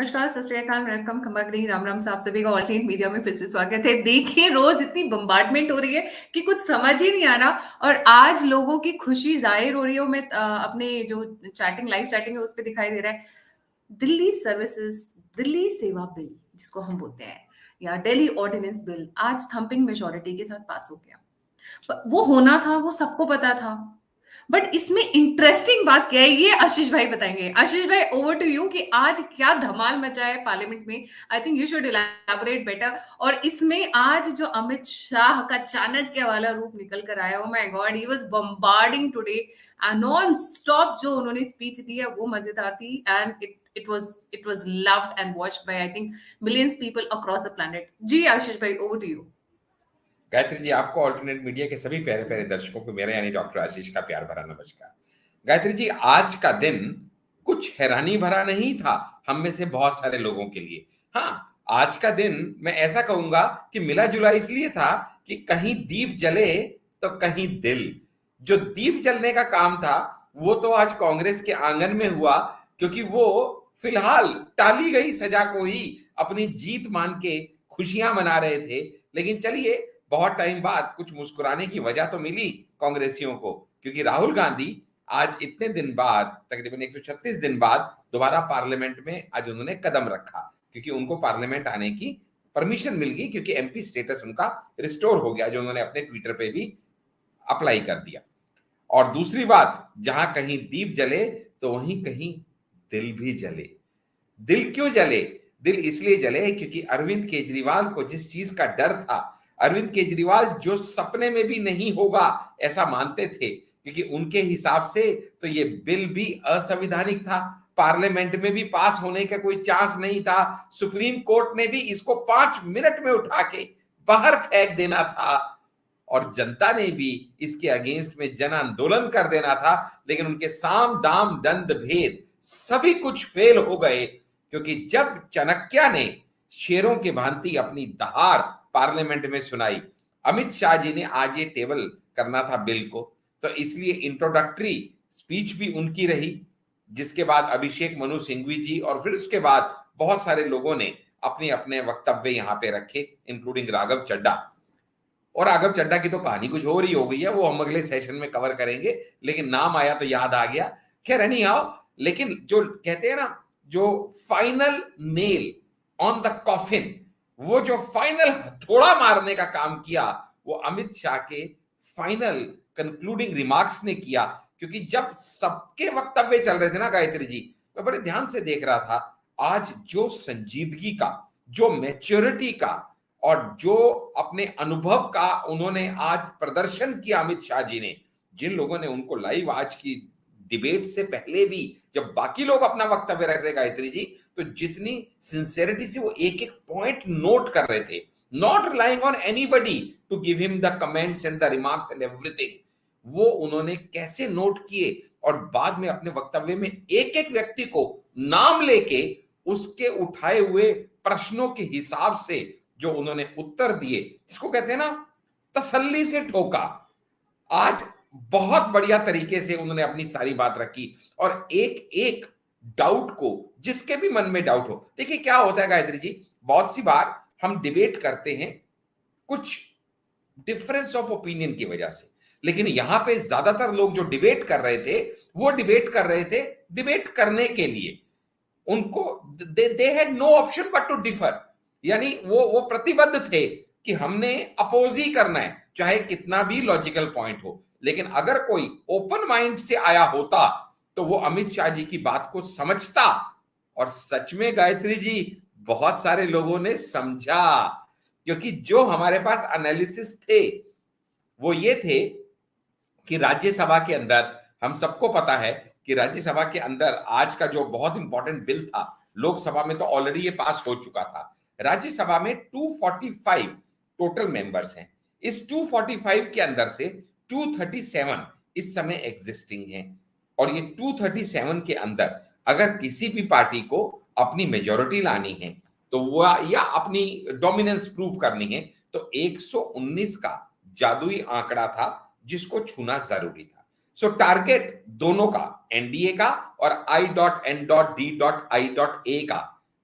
नमस्कार, सत श्री अकाल, वणक्कम, खम्बागड़ी, राम राम साहब सभी का ऑल्टरनेट मीडिया में फिर से स्वागत है। देखिए, रोज इतनी बम्बार्डमेंट हो रही है कि कुछ समझ ही नहीं आ रहा। और आज लोगों की खुशी जाहिर हो रही है। मैं अपने जो चैटिंग लाइव चैटिंग है उस पर दिखाई दे रहा है। दिल्ली सर्विसेज, दिल्ली सेवा बिल जिसको हम बोलते हैं, या दिल्ली ऑर्डिनेंस बिल आज थंपिंग मेजोरिटी के साथ पास हो गया। वो होना था, वो सबको पता था। बट इसमें इंटरेस्टिंग बात क्या है, ये आशीष भाई बताएंगे। आशीष भाई, ओवर टू यू कि आज क्या धमाल मचा है पार्लियामेंट में। I think you should elaborate better. और इसमें आज जो अमित शाह का चाणक्य वाला रूप निकल कर आया, oh my God, he was bombarding today. Non stop जो उन्होंने स्पीच दी है वो मजेदार थी। And it was loved and watched by I think millions people across the planet. जी आशीष भाई, over to you. Gayatri ji, आपको ऑल्टरनेट मीडिया के सभी प्यारे प्यारे दर्शकों को मेरा यानी डॉक्टर आशीष का प्यार भरा नमस्कार। गायत्री जी, आज का दिन कुछ हैरानी भरा नहीं था हम में से बहुत सारे लोगों के लिए। हाँ, आज का दिन मैं ऐसा कहूंगा कि मिला जुला इसलिए था कि कहीं दीप जले तो कहीं दिल। जो दीप जलने का काम था वो तो आज कांग्रेस के आंगन में हुआ, क्योंकि वो फिलहाल टाली गई सजा को ही अपनी जीत मान के खुशियां मना रहे थे। लेकिन चलिए, बहुत टाइम बाद कुछ मुस्कुराने की वजह तो मिली कांग्रेसियों को, क्योंकि राहुल गांधी आज इतने दिन बाद, तकरीबन 136 दिन बाद दोबारा पार्लियामेंट में आज उन्होंने कदम रखा, क्योंकि उनको पार्लियामेंट आने की परमिशन मिल गई, क्योंकि एमपी स्टेटस उनका रिस्टोर हो गया, जो उन्होंने अपने ट्विटर पे भी अप्लाई कर दिया। और दूसरी बात, जहां कहीं दीप जले तो वहीं कहीं दिल भी जले। दिल क्यों जले? दिल इसलिए जले क्योंकि अरविंद केजरीवाल को जिस चीज का डर था, अरविंद केजरीवाल जो सपने में भी नहीं होगा ऐसा मानते थे, क्योंकि उनके हिसाब से तो ये बिल भी असंवैधानिक था, पार्लियामेंट में भी पास होने का कोई चांस नहीं था, सुप्रीम कोर्ट ने भी इसको 5 मिनट में उठा के बाहर फेंक देना था, और जनता ने भी इसके अगेंस्ट में जन आंदोलन कर देना था। लेकिन उनके साम दाम दंड भेद सभी कुछ फेल हो गए, क्योंकि जब चाणक्य ने शेरों की भांति अपनी दहाड़ पार्लियामेंट में सुनाई, अमित शाह जी ने आज ये टेबल करना था बिल को, तो इसलिए इंट्रोडक्टरी स्पीच भी उनकी रही, जिसके बाद अभिषेक मनु सिंघवी जी और फिर उसके बाद बहुत सारे लोगों ने अपने अपने वक्तव्य यहाँ पे रखे, इंक्लूडिंग राघव चड्ढा। और राघव चड्ढा की तो कहानी कुछ और ही हो गई है, वो हम अगले सेशन में कवर करेंगे, लेकिन नाम आया तो याद आ गया। खैर नहीं आओ, लेकिन जो कहते हैं ना, जो final nail on the coffin, वो जो फाइनल हथौड़ा मारने का काम किया, वो अमित शाह के फाइनल कंक्लूडिंग रिमार्क्स ने किया। क्योंकि जब सबके वक्तव्य चल रहे थे ना गायत्री जी, मैं बड़े ध्यान से देख रहा था, आज जो संजीदगी का, जो मैच्योरिटी का और जो अपने अनुभव का उन्होंने आज प्रदर्शन किया अमित शाह जी ने, जिन लोगों ने उनको लाइव आज की डिबेट से पहले भी, जब बाकी लोग अपना वक्तव्य रख रहे गायत्री जी, तो जितनी सिंसेरिटी से वो एक एक पॉइंट नोट कर रहे थे, not relying on anybody to give him the comments and the remarks and everything, वो उन्होंने कैसे नोट किए और बाद में अपने वक्तव्य में एक एक व्यक्ति को नाम लेके उसके उठाए हुए प्रश्नों के हिसाब से जो उन्होंने उत्तर दिए, जिसको कहते हैं ना, तसल्ली से ठोका। आज बहुत बढ़िया तरीके से उन्होंने अपनी सारी बात रखी, और एक एक डाउट को, जिसके भी मन में डाउट हो, देखिए क्या होता है गायत्री जी, बहुत सी बार हम डिबेट करते हैं कुछ डिफरेंस ऑफ ओपिनियन की वजह से, लेकिन यहां पे ज्यादातर लोग जो डिबेट कर रहे थे, वो डिबेट कर रहे थे डिबेट करने के लिए। उनको they had no option but to differ, यानी वो प्रतिबद्ध थे कि हमने अपोज ही करना है, चाहे कितना भी लॉजिकल पॉइंट हो। लेकिन अगर कोई ओपन माइंड से आया होता तो वो अमित शाह जी की बात को समझता, और सच में गायत्री जी बहुत सारे लोगों ने समझा, क्योंकि जो हमारे पास एनालिसिस थे वो ये थे कि राज्यसभा के अंदर, हम सबको पता है कि राज्यसभा के अंदर आज का जो बहुत इंपॉर्टेंट बिल था, लोकसभा में तो ऑलरेडी ये पास हो चुका था, राज्यसभा में 245 टोटल मेंबर्स हैं। इस 245 के अंदर से 237 इस समय एग्जिस्टिंग हैं, और ये 237 के अंदर अगर किसी भी पार्टी को अपनी मेजोरिटी लानी है तो वो, या अपनी डोमिनेंस प्रूव करनी है, तो 119 का जादुई आंकड़ा था जिसको छूना जरूरी था। सो टारगेट दोनों का, एनडीए का और I.N.D.I.A का,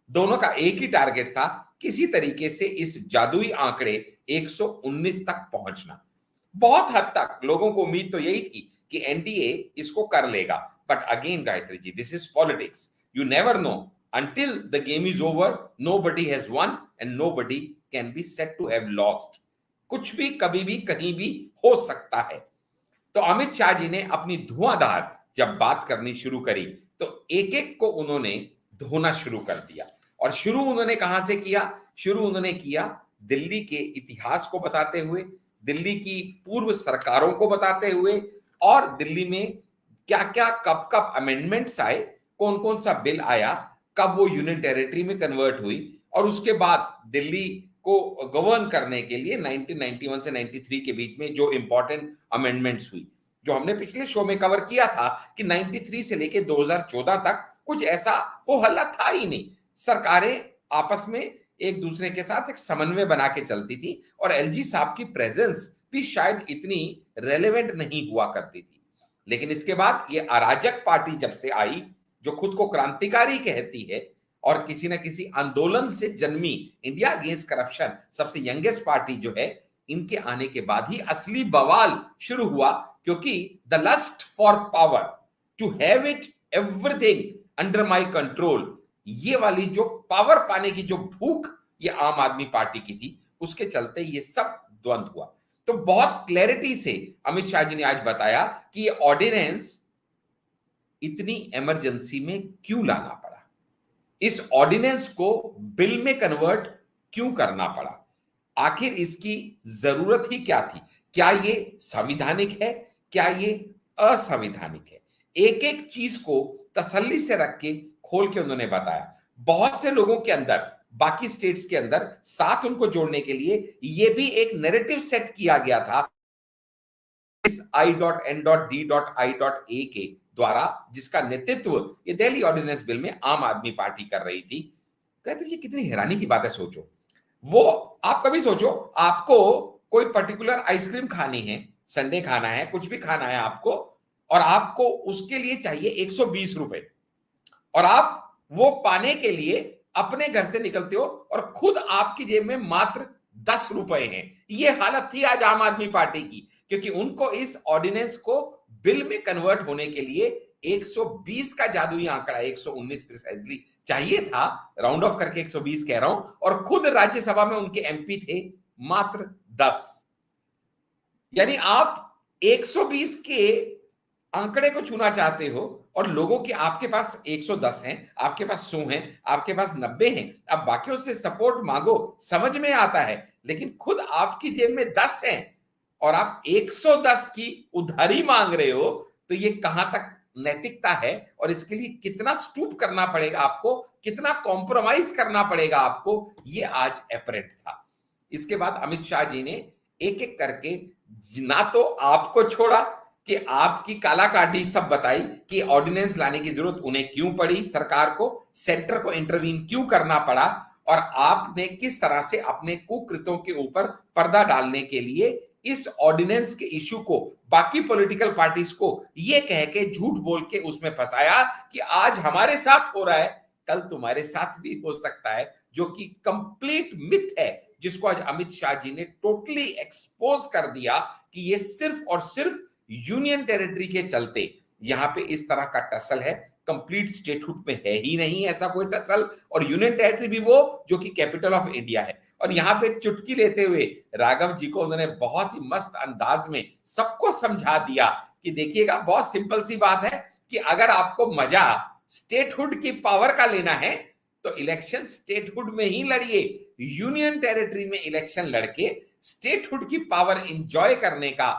दोनों का एक ही टारगेट था, किसी तरीके से इस जादुई आंकड़े 119 तक पहुंचना। बहुत हद तक लोगों को उम्मीद तो यही थी कि एनडीए इसको कर लेगा, but again Gayatri ji, this is politics, you never know, until the game is over nobody has won and nobody can be said to have lost। कुछ भी कभी भी कहीं भी हो सकता है। तो अमित शाह जी ने अपनी धुआंधार जब बात करनी शुरू करी तो एक एक को उन्होंने धोना शुरू कर दिया। और शुरू उन्होंने कहां से किया? शुरू उन्होंने किया दिल्ली के इतिहास को बताते हुए, दिल्ली की पूर्व सरकारों को बताते हुए, और दिल्ली में क्या क्या कब कब अमेंडमेंट्स आए, कौन कौन सा बिल आया, कब वो यूनियन टेरिटरी में कन्वर्ट हुई, और उसके बाद दिल्ली को गवर्न करने के लिए 1991 से 93 के बीच में जो इंपॉर्टेंट अमेंडमेंट्स हुई, जो हमने पिछले शो में कवर किया था कि 93 से लेके 2014 तक कुछ ऐसा हो हल्ला था ही नहीं। सरकारें आपस में एक दूसरे के साथ एक समन्वय बना के चलती थी, और एलजी साहब की प्रेजेंस भी शायद इतनी रेलेवेंट नहीं हुआ करती थी। लेकिन इसके बाद ये अराजक पार्टी जब से आई, जो खुद को क्रांतिकारी कहती है और किसी न किसी आंदोलन से जन्मी इंडिया अगेंस्ट करप्शन सबसे यंगेस्ट पार्टी जो है, इनके आने के बाद ही असली बवाल शुरू हुआ। क्योंकि the lust for power, to have it everything under my control, ये वाली जो पावर पाने की जो भूख ये आम आदमी पार्टी की थी, उसके चलते ये सब द्वंद्व हुआ। तो बहुत क्लैरिटी से अमित शाह जी ने आज बताया कि ये ऑर्डिनेंस इतनी इमरजेंसी में क्यों लाना पड़ा, इस ऑर्डिनेंस को बिल में कन्वर्ट क्यों करना पड़ा, आखिर इसकी जरूरत ही क्या थी, क्या ये संवैधानिक है, क्या ये असंवैधानिक है। एक एक चीज को तसल्ली से रख के खोल के उन्होंने बताया। बहुत से लोगों के अंदर, बाकी स्टेट्स के अंदर साथ उनको जोड़ने के लिए ये भी एक नैरेटिव सेट किया गया था इस I.N.D.I.A के द्वारा, जिसका नेतृत्व ये दिल्ली ऑर्डिनेंस बिल में आम आदमी पार्टी कर रही थी। कहते जी कितनी हैरानी की बात है, सोचो वो, आप कभी सोचो आपको कोई पर्टिकुलर आइसक्रीम खानी है, संडे खाना है, कुछ भी खाना है आपको, और आपको उसके लिए चाहिए 120 रुपए, और आप वो पाने के लिए अपने घर से निकलते हो और खुद आपकी जेब में मात्र 10 रुपए हैं। ये हालत थी आज आम आदमी पार्टी की, क्योंकि उनको इस ऑर्डिनेंस को बिल में कन्वर्ट होने के लिए 120 का जादुई आंकड़ा, 119 प्रिसाइजली चाहिए था, राउंड ऑफ करके 120 कह रहा हूं, और खुद राज्यसभा में उनके एमपी थे मात्र 10। यानी आप 120 के आंकड़े को छूना चाहते हो और लोगों के, आपके पास 110 हैं, आपके पास 100 हैं, आपके पास 90 हैं, अब बाकियों से सपोर्ट मांगो, समझ में आता है, लेकिन खुद आपकी जेब में 10 हैं और आप 110 की उधारी मांग रहे हो, तो ये कहां तक नैतिकता है, और इसके लिए कितना स्टूप करना पड़ेगा आपको, कितना कॉम्प्रोमाइज करना पड़ेगा आपको, ये आज एपरेंट था। इसके बाद अमित शाह जी ने एक एक करके ना तो आपको छोड़ा कि आपकी कालाकाटी सब बताई कि ऑर्डिनेंस लाने की जरूरत उन्हें क्यों पड़ी, सरकार को, सेंटर को इंटरवीन क्यों करना पड़ा, और आपने किस तरह से अपने कुकृत्यों के ऊपर पर्दा डालने के लिए इस ऑर्डिनेंस के इशू को बाकी पॉलिटिकल पार्टीज को ये कह के झूठ बोल के उसमें फंसाया कि आज हमारे साथ हो रहा है, कल तुम्हारे साथ भी हो सकता है, जो कि कंप्लीट मिथ है, जिसको आज अमित शाह जी ने टोटली एक्सपोज कर दिया कि ये सिर्फ और सिर्फ यूनियन टेरिटरी के चलते यहां पे इस तरह का टसल है, कंप्लीट स्टेटहुड में है ही नहीं ऐसा कोई टसल, और यूनियन टेरिटरी भी वो जो कि कैपिटल ऑफ इंडिया है। और यहां पे चुटकी लेते हुए राघव जी को उन्होंने बहुत ही मस्त अंदाज में सबको समझा दिया कि देखिएगा, बहुत सिंपल सी बात है कि अगर आपको मजा स्टेटहुड की पावर का लेना है तो इलेक्शन स्टेटहुड में ही लड़िए, यूनियन टेरिटरी में इलेक्शन लड़के स्टेटहुड की पावर इंजॉय करने का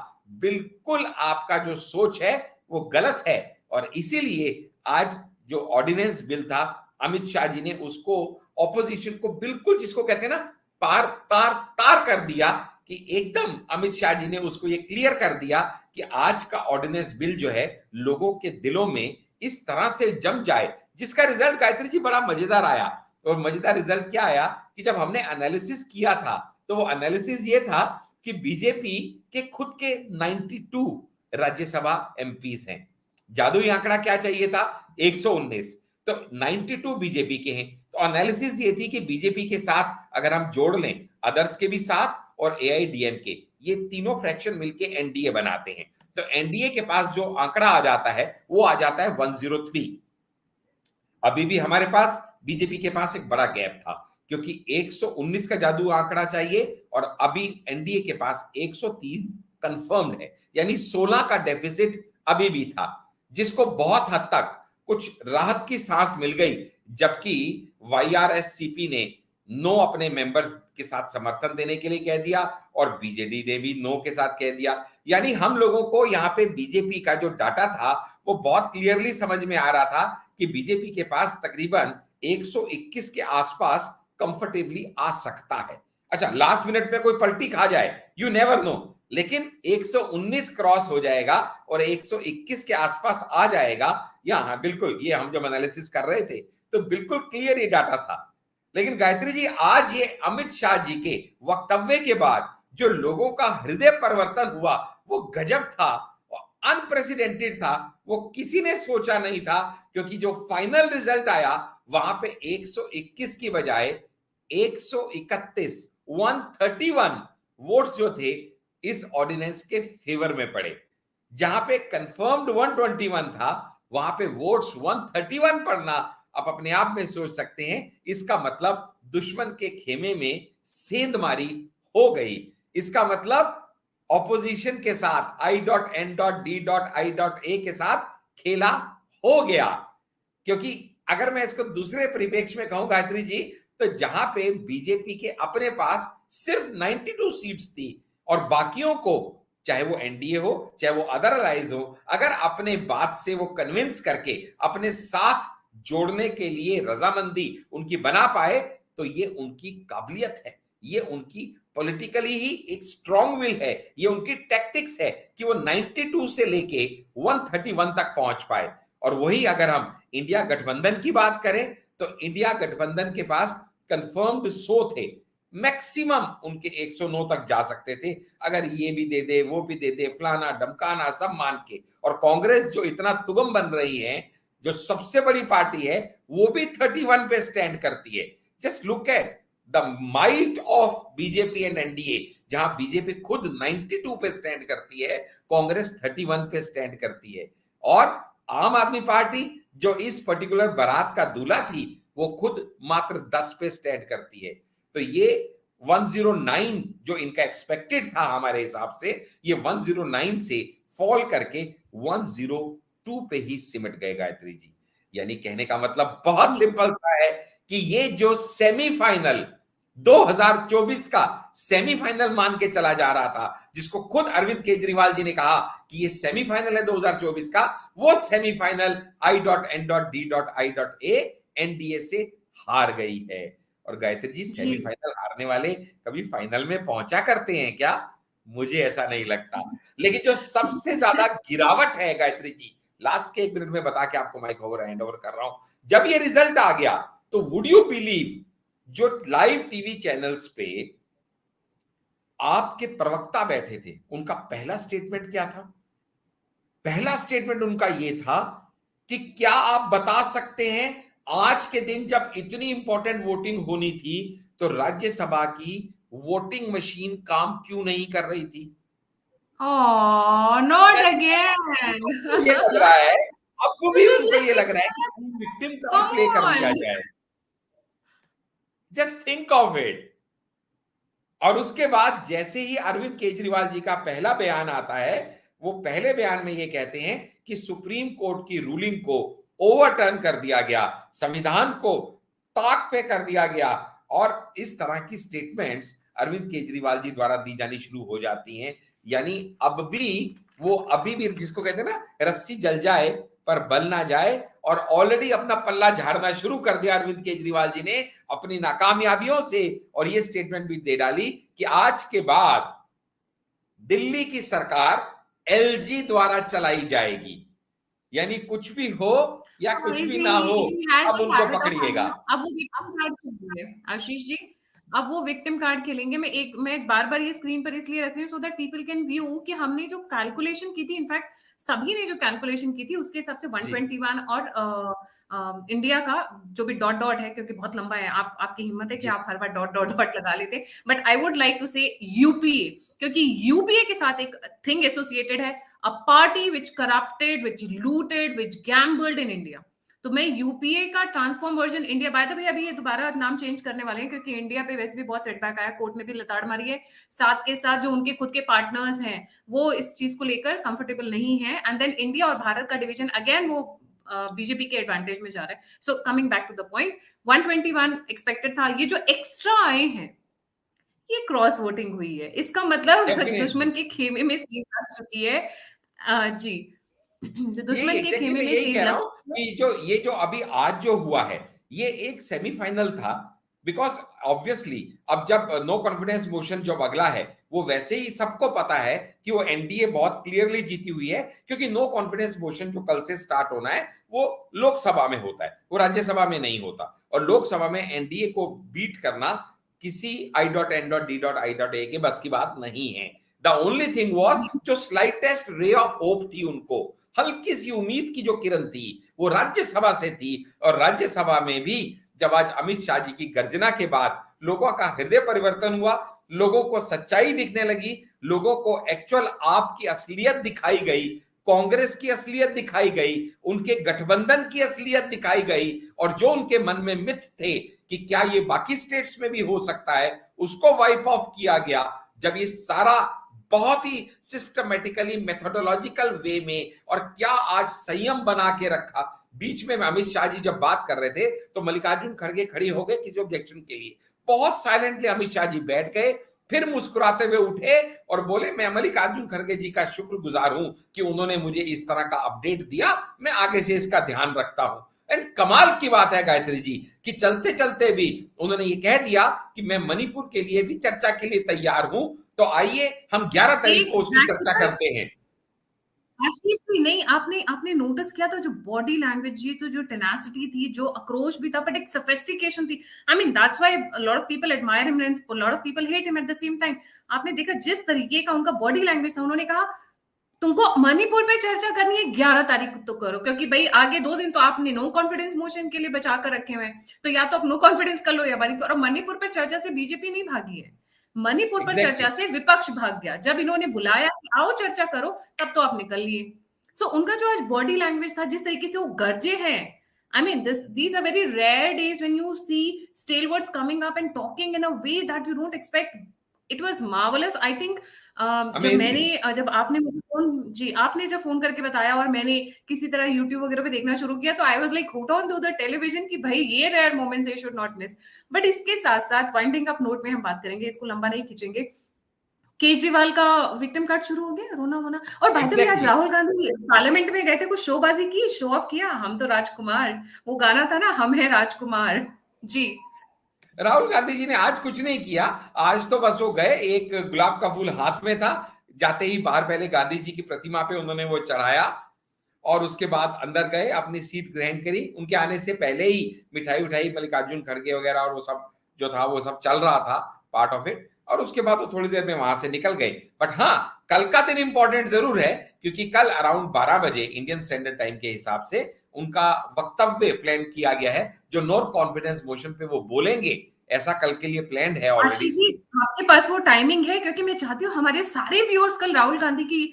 बिल्कुल आपका जो सोच है वो गलत है। और इसीलिए आज जो ऑर्डिनेंस बिल था, अमित शाह जी ने उसको, ऑपोजिशन को बिल्कुल, जिसको कहते हैं ना, पार तार तार कर दिया, कि एकदम अमित शाह जी ने उसको ये क्लियर कर दिया कि आज का ऑर्डिनेंस बिल जो है लोगों के दिलों में इस तरह से जम जाए, जिसका रिजल्ट गायत्री जी बड़ा मजेदार आया। और मजेदार रिजल्ट क्या आया कि जब हमने एनालिसिस किया था तो वो एनालिसिस ये था कि बीजेपी के खुद के 92 राज्यसभा एमपीज हैं, जादुई आंकड़ा क्या चाहिए था 119, तो 92 बीजेपी के हैं, तो एनालिसिस ये थी कि बीजेपी के साथ अगर हम जोड़ लें अदर्स के भी साथ और एआईडीएमके, ये तीनों फ्रैक्शन मिलके एनडीए बनाते हैं। तो एनडीए के पास जो आंकड़ा आ जाता है वो आ जाता है 103। अभी भी हमारे पास बीजेपी के पास एक बड़ा गैप था, क्योंकि 119 का जादू आंकड़ा चाहिए और अभी एनडीए के पास 103 कंफर्म्ड है, यानी 16 का डेफिसिट अभी भी था, जिसको बहुत हद तक कुछ राहत की सांस मिल गई, जबकि वाईआरएससीपी ने नो अपने मेंबर्स के साथ समर्थन देने के लिए कह दिया और बीजेडी ने भी नो के साथ कह दिया। यानी हम लोगों को यहाँ पे बीजेपी का जो डाटा था वो बहुत क्लियरली समझ में आ रहा था कि बीजेपी के पास तकरीबन 121 के आसपास कंफर्टेबली आ सकता है। अच्छा, लास्ट मिनट में कोई पलटी खा जाए, यू नेवर नो, लेकिन 119 क्रॉस हो जाएगा और 121 के आसपास आ जाएगा। हाँ बिल्कुल, ये हम जब एनालिसिस कर रहे थे तो बिल्कुल क्लियर ये डाटा था। लेकिन गायत्री जी, आज ये अमित शाह जी के वक्तव्य के बाद जो लोगों का हृदय परिवर्तन हुआ वो गजब था, अनप्रेसिडेंटेड था, वो किसी ने सोचा नहीं था, क्योंकि जो फाइनल रिजल्ट आया वहां पे 121 की बजाय 131 131 वोट्स जो थे इस ऑर्डिनेंस के फेवर में पड़े। जहां पे कंफर्म्ड 121 था वहां पे वोट्स 131 पड़ना आप अपने आप में सोच सकते हैं, इसका मतलब दुश्मन के खेमे में सेंधमारी हो गई। इसका मतलब ऑपोजिशन के साथ I.N.D.I.A के साथ खेला हो गया। क्योंकि अगर मैं इसको दूसरे परिप्रेक्ष्य में कहूं गायत्री जी, तो जहां पे बीजेपी के अपने पास सिर्फ 92 सीट्स थी और बाकियों को, चाहे वो एनडीए हो चाहे वो अदर अलाइज हो, अगर अपने बात से वो कन्विंस करके अपने साथ जोड़ने के लिए रजामंदी उनकी बना पाए, तो ये उनकी काबिलियत है, ये उनकी पॉलिटिकली ही एक स्ट्रॉन्ग विल है, ये उनकी टैक्टिक्स है कि वो 92 से लेके 131 तक पहुंच पाए। और वही अगर हम इंडिया गठबंधन की बात करें तो इंडिया गठबंधन के पास कंफर्म्ड 100 थे, मैक्सिमम उनके 109 तक जा सकते थे, अगर ये भी दे दे वो भी दे दे फलाना डमकाना सब मान के। और कांग्रेस जो इतना तुगम बन रही है, जो सबसे बड़ी पार्टी है, वो भी 31 पे स्टैंड करती है। Just look at the might of BJP and NDA, जहां बीजेपी खुद 92 पे स्टैंड करती है, कांग्रेस 31 पे स्टैंड करती है। और आम आदमी पार्टी जो इस पर्टिकुलर बारात का दूल्हा थी, वो खुद मात्र 10 पे स्टैंड करती है। तो ये 109 जो इनका एक्सपेक्टेड था हमारे हिसाब से, ये 109 से फॉल करके 102 पे ही सिमट गए गायत्री जी। यानी कहने का मतलब बहुत सिंपल सा है कि ये जो सेमीफाइनल 2024 का सेमीफाइनल मान के चला जा रहा था, जिसको खुद अरविंद केजरीवाल जी ने कहा कि ये सेमीफाइनल है 2024 का, वो सेमीफाइनल I.N.D.I.A एनडीए से हार गई है। और गायत्री जी, सेमीफाइनल हारने वाले कभी फाइनल में पहुंचा करते हैं क्या? मुझे ऐसा नहीं लगता। लेकिन जो सबसे ज्यादा गिरावट है गायत्री जी, लास्ट के 1 मिनट में बता के आपको माइक ओवर हैंड ओवर कर रहा हूं, जब ये रिजल्ट आ गया तो वुड यू बिलीव, जो लाइव टीवी चैनल्स पे आपके प्रवक्ता बैठे थे, उनका पहला स्टेटमेंट क्या था? पहला स्टेटमेंट उनका यह था कि क्या आप बता सकते हैं आज के दिन जब इतनी इंपॉर्टेंट वोटिंग होनी थी तो राज्यसभा की वोटिंग मशीन काम क्यों नहीं कर रही थी? Not again. ये लग रहा है, अब भी दिस इज उनको ये लाइक, लग रहा है कि विक्टिम कार्ड कम प्ले कर दिया ऑन। जाए। Just think of it. और उसके बाद जैसे ही अरविंद केजरीवाल जी का पहला बयान आता है, वो पहले बयान में ये कहते हैं कि सुप्रीम कोर्ट की रूलिंग को ओवरटर्न कर दिया गया, संविधान को ताक पे कर दिया गया, और इस तरह की स्टेटमेंट्स अरविंद केजरीवाल जी द्वारा दी जानी शुरू हो जाती हैं। यानी अब भी वो, अभी भी जिसको कहते हैं ना, रस्सी जल जाए पर बल ना जाए, और ऑलरेडी अपना पल्ला झाड़ना शुरू कर दिया अरविंद केजरीवाल जी ने अपनी नाकामयाबियों से, और ये स्टेटमेंट भी दे डाली कि आज के बाद दिल्ली की सरकार एलजी द्वारा चलाई जाएगी। यानी कुछ भी हो या कुछ भी ना हो, अब उनको पकड़िएगा। अब वो विक्टिम कार्ड खेलेंगे आशीष जी, अब वो विक्टिम कार्ड खेलेंगे। मैं बार बार ये स्क्रीन पर इसलिए रख रही हूँ so that people can view कि हमने जो कैलकुलेशन की थी, इनफैक्ट सभी ने जो कैलकुलेशन की थी उसके हिसाब से जी 121, और इंडिया का जो भी डॉट डॉट है, क्योंकि बहुत लंबा है, आपकी हिम्मत है कि जी आप हर बार डॉट डॉट डॉट लगा लेते, but I would like to say UPA, क्योंकि यूपीए के साथ एक थिंग एसोसिएटेड है, a party which corrupted, which looted, which gambled in India. तो मैं यूपीए का transform version India, by the way अभी ये दोबारा नाम चेंज करने वाले हैं, क्योंकि इंडिया पे वैसे भी बहुत सेटबैक आया, कोर्ट ने भी लताड़ मारी है, साथ के साथ जो उनके खुद के पार्टनर्स हैं वो इस चीज को लेकर कंफर्टेबल नहीं है, एंड देन इंडिया और भारत का डिवीजन अगेन वो बीजेपी के एडवांटेज में जा रहा है। So coming back to the point, 121 expected था, ये जो एक्स्ट्रा आए हैं ये क्रॉस वोटिंग हुई है, इसका मतलब डेफिनेटली। दुश्मन के खेमे में सील लग चुकी है। जी यही दुश्मन के एग्जैक्टली खेमे मैं में यही कह सील रहा लग हूं चुकी है। कि ये जो अभी आज जो हुआ है ये एक सेमीफाइनल था। बिकॉज ऑब्वियसली अब जब नो कॉन्फिडेंस मोशन जब अगला है वो वैसे ही सबको पता है कि वो एनडीए बहुत क्लियरली जीती हुई है, क्योंकि नो कॉन्फिडेंस मोशन जो कल से स्टार्ट होना है वो लोकसभा में होता है, वो राज्यसभा में नहीं होता। और लोकसभा में एनडीए को बीट करना किसी I.N.D.I.A के बस की बात नहीं है। द ओनली थिंग वॉज जी जो स्लाइटेस्ट रे ऑफ होप थी उनको, हल्की सी उम्मीद की जो किरण थी वो राज्यसभा से थी। और राज्यसभा में भी जब आज अमित शाह जी की गर्जना के बाद लोगों का हृदय परिवर्तन हुआ, लोगों को सच्चाई दिखने लगी, लोगों को एक्चुअल आपकी असलियत दिखाई गई, कांग्रेस की असलियत दिखाई गई, उनके गठबंधन की असलियत दिखाई गई, और जो उनके मन में मिथ थे कि क्या ये बाकी स्टेट्स में भी हो सकता है उसको वाइप ऑफ किया गया। जब ये सारा बहुत ही सिस्टमेटिकली मेथोडोलॉजिकल वे में, और क्या आज संयम बना के रखा। बीच में अमित शाह जी जब बात कर रहे थे तो मल्लिकार्जुन खड़गे खड़ी हो गए किसी ऑब्जेक्शन के लिए, बहुत साइलेंटली अमित शाह जी बैठ गए, फिर मुस्कुराते हुए उठे और बोले मैं मल्लिकार्जुन खड़गे जी का शुक्रगुजार हूं कि उन्होंने मुझे इस तरह का अपडेट दिया, मैं आगे से इसका ध्यान रखता हूं। एंड कमाल की बात है गायत्री जी कि चलते चलते भी उन्होंने ये कह दिया कि मैं मणिपुर के लिए भी चर्चा के लिए तैयार हूं। तो आइए हम 11 तारीख को उसकी चर्चा एग्जैक्टली। करते हैं। आशीष भी नहीं, आपने आपने नोटिस किया था जो बॉडी लैंग्वेज, जी तो जो टेनासिटी थी, जो अक्रोश भी था, बट एक सोफिस्टिकेशन थी। I mean that's why lot of people admire him and lot of people hate him at the same time. आपने देखा जिस तरीके का उनका बॉडी लैंग्वेज था, उन्होंने कहा तुमको मणिपुर पे चर्चा करनी है 11 तारीख को तो करो, क्योंकि भाई आगे 2 दिन तो आपने नो कॉन्फिडेंस मोशन के लिए बचा कर रखे हुए हैं, तो या तो आप नो कॉन्फिडेंस कर लो या मणिपुर। और मणिपुर पर चर्चा से बीजेपी नहीं भागी है, मणिपुर पर चर्चा एग्जैक्टली। से विपक्ष भाग गया। जब इन्होंने बुलाया कि आओ चर्चा करो, तब तो आप निकल लिए। सो उनका जो आज बॉडी लैंग्वेज था, जिस तरीके से वो गरजे हैं, I mean, these are very rare days when you see stalwarts coming up and talking in a way that you don't expect. It was marvelous. I think जब मैंने अमेजिंग। जब आपने मुझे फोन जी आपने जब फोन करके बताया और मैंने किसी तरह यूट्यूब वगैरह पे देखना शुरू किया, तो I was like hooked on to the television कि भाई ये rare moments, you should not miss. But इसके साथ साथ वाइंडिंग अप नोट में हम बात करेंगे, इसको लंबा नहीं खींचेंगे। केजरीवाल का विक्टिम कार्ड शुरू हो गया, रोना वोना। और बाय द वे आज एग्जैक्टली। राहुल गांधी पार्लियामेंट में गए थे, कुछ शोबाजी की, शो ऑफ किया, हम तो राजकुमार, वो गाना था ना, हम है राजकुमार। जी राहुल गांधी जी ने आज कुछ नहीं किया। आज तो बस वो गए, एक गुलाब का फूल हाथ में था, जाते ही बाहर पहले गांधी जी की प्रतिमा पे उन्होंने वो चढ़ाया और उसके बाद अंदर गए, अपनी सीट ग्रहण करी। उनके आने से पहले ही मिठाई उठाई मल्लिकार्जुन खड़गे वगैरह और वो सब जो था वो सब चल रहा था, पार्ट ऑफ इट। और उसके बाद वो थोड़ी देर में वहां से निकल गए। बट हाँ, कल का दिन इंपॉर्टेंट जरूर है, क्योंकि कल अराउंड 12 बजे इंडियन स्टैंडर्ड टाइम के हिसाब से उनका वक्तव्य प्लान किया गया है, जो नो कॉन्फिडेंस मोशन पे वो बोलेंगे, ऐसा कल के लिए प्लान है ऑलरेडी। आशीष जी, आपके पास वो टाइमिंग है? क्योंकि मैं चाहती हूँ हमारे सारे व्यूअर्स कल राहुल गांधी की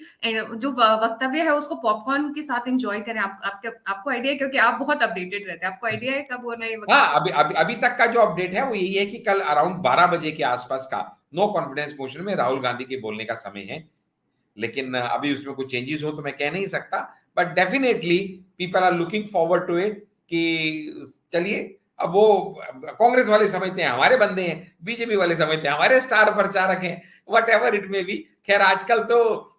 जो वक्तव्य है उसको पॉपकॉर्न के साथ एंजॉय करें। आपको आइडिया है, क्योंकि आप बहुत अपडेटेड रहते हैं, आपको आइडिया है कब होना है ये हाँ, वक्तव्य? अभी तक का जो अपडेट है वो यही है कि कल अराउंड 12 बजे के आसपास का नो कॉन्फिडेंस मोशन में राहुल गांधी के बोलने का समय है। लेकिन अभी उसमें कुछ चेंजेस हो तो मैं कह नहीं सकता, but definitely people are looking forward to it कि चलिए, अब वो कांग्रेस वाले समझते हैं हमारे बंदे हैं, बीजेपी वाले समझते हैं हमारे स्टार प्रचारक हैं, वट एवर इट में बी। खैर आजकल तो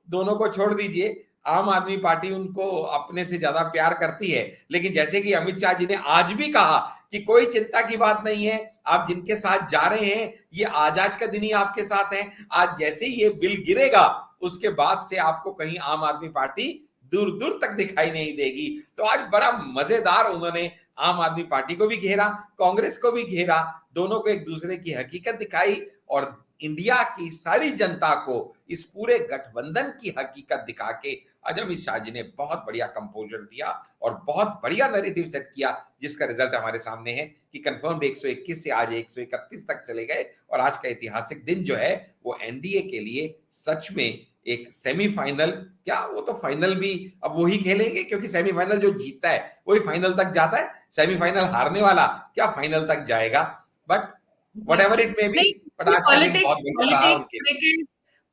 दोनों को छोड़ दीजिए, आम आदमी पार्टी उनको अपने से ज्यादा प्यार करती है। लेकिन जैसे कि अमित शाह जी ने आज भी कहा कि कोई चिंता की बात नहीं है, आप जिनके साथ जा रहे हैं ये आज का दिन ही आपके साथ हैं, आज जैसे ही ये बिल गिरेगा उसके बाद से आपको कहीं आम आदमी पार्टी दूर दूर तक दिखाई नहीं देगी। तो आज बड़ा मजेदार उन्होंने आम आदमी पार्टी को भी घेरा, कांग्रेस को भी घेरा, दोनों को एक दूसरे की हकीकत दिखाई और इंडिया की सारी जनता को इस पूरे गठबंधन की हकीकत दिखा के आज अमित शाह जी ने बहुत बढ़िया कंपोजर दिया और बहुत बढ़िया नैरेटिव सेट किया, जिसका रिजल्ट हमारे सामने है कि कंफर्म्ड 121 से आज 131 तक चले गए और आज का ऐतिहासिक दिन जो है वो एनडीए के लिए सच में एक सेमीफाइनल, क्या वो तो फाइनल भी अब वही खेलेंगे, क्योंकि सेमीफाइनल जो जीतता है वही फाइनल तक जाता है, सेमीफाइनल हारने वाला क्या फाइनल तक जाएगा। बट जी। व्हाटएवर इट मे बी, नहीं, बट आज का दिन बहुत बढ़िया रहा उनके लिए।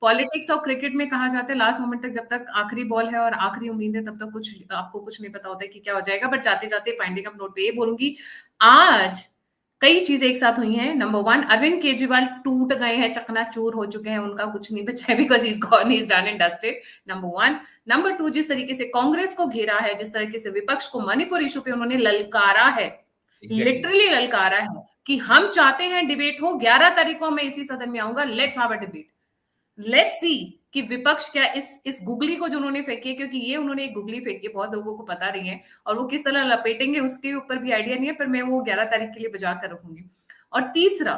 पॉलिटिक्स और क्रिकेट में कहा जाता है लास्ट मोमेंट तक, जब तक आखिरी बॉल है और आखिरी उम्मीद है तब तक कुछ आपको कुछ नहीं पता होता है कि क्या हो जाएगा। बट जाते जाते फाइंडिंग अप नोट पे ये बोलूंगी, आज कई चीजें एक साथ हुई हैं। नंबर वन, अरविंद केजरीवाल टूट गए हैं, चकनाचूर हो चुके हैं, उनका कुछ नहीं बचा है, because is gone, is done and dusted. Number one. Number two, जिस तरीके से कांग्रेस को घेरा है, जिस तरीके से विपक्ष को मणिपुर इशू पे उन्होंने ललकारा है, एग्जैक्टली। लिटरली ललकारा है कि हम चाहते हैं डिबेट हो, 11 तारीख को मैं इसी सदन में आऊंगा, let's have a debate, let's see कि विपक्ष क्या इस गुगली को जो उन्होंने फेंकी है, क्योंकि ये उन्होंने एक गुगली फेंकी है, बहुत लोगों को पता नहीं है, और वो किस तरह लपेटेंगे उसके ऊपर भी आइडिया नहीं है, पर मैं वो 11 तारीख के लिए बजा कर रखूंगी। और तीसरा,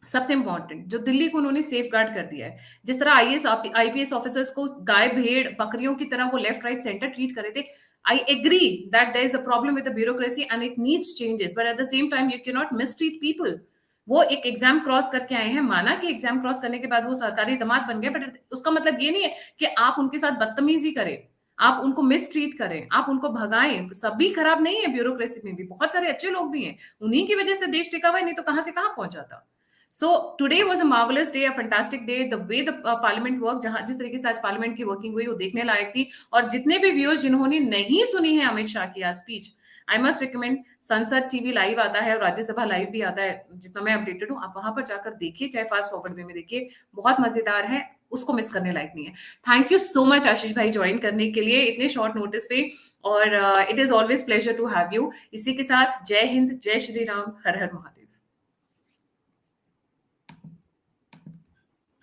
सबसे इंपॉर्टेंट, जो दिल्ली को उन्होंने सेफ गार्ड कर दिया है, जिस तरह आईपीएस ऑफिसर्स को गाय भेड़ बकरियों की तरह वो लेफ्ट राइट सेंटर ट्रीट कर रहे थे, I agree that there is a problem with the bureaucracy and it needs changes, but at the same time you cannot mistreat people. वो एक एग्जाम क्रॉस करके आए हैं, माना कि एग्जाम क्रॉस करने के बाद वो सरकारी दामाद बन गए, बट उसका मतलब ये नहीं है कि आप उनके साथ बदतमीजी करें, आप उनको मिसट्रीट करें, आप उनको भगाएं। सभी खराब नहीं है, ब्यूरोक्रेसी में भी बहुत सारे अच्छे लोग भी हैं, उन्हीं की वजह से देश टिका हुआ है, नहीं तो कहां से कहां पहुंच जाता। So today was a marvelous day, a fantastic day. The way the parliament worked, जहां जिस तरीके से आज पार्लियामेंट की वर्किंग हुई वो देखने लायक थी। और जितने भी व्यूअर्स जिन्होंने नहीं सुनी है अमित शाह की आज स्पीच, आई मस्ट रिकमेंड, संसद टीवी लाइव आता है और राज्यसभा लाइव भी आता है, जितना मैं अपडेटेड हूँ, आप वहां पर जाकर देखिए, चाहे फास्ट फॉरवर्ड वे में देखिए, बहुत मजेदार है, उसको मिस करने लायक नहीं है। थैंक यू सो मच आशीष भाई ज्वाइन करने के लिए इतने शॉर्ट नोटिस पे, और it is always pleasure to have you. इसी के साथ जय हिंद, जय श्री राम, हर हर महादेव।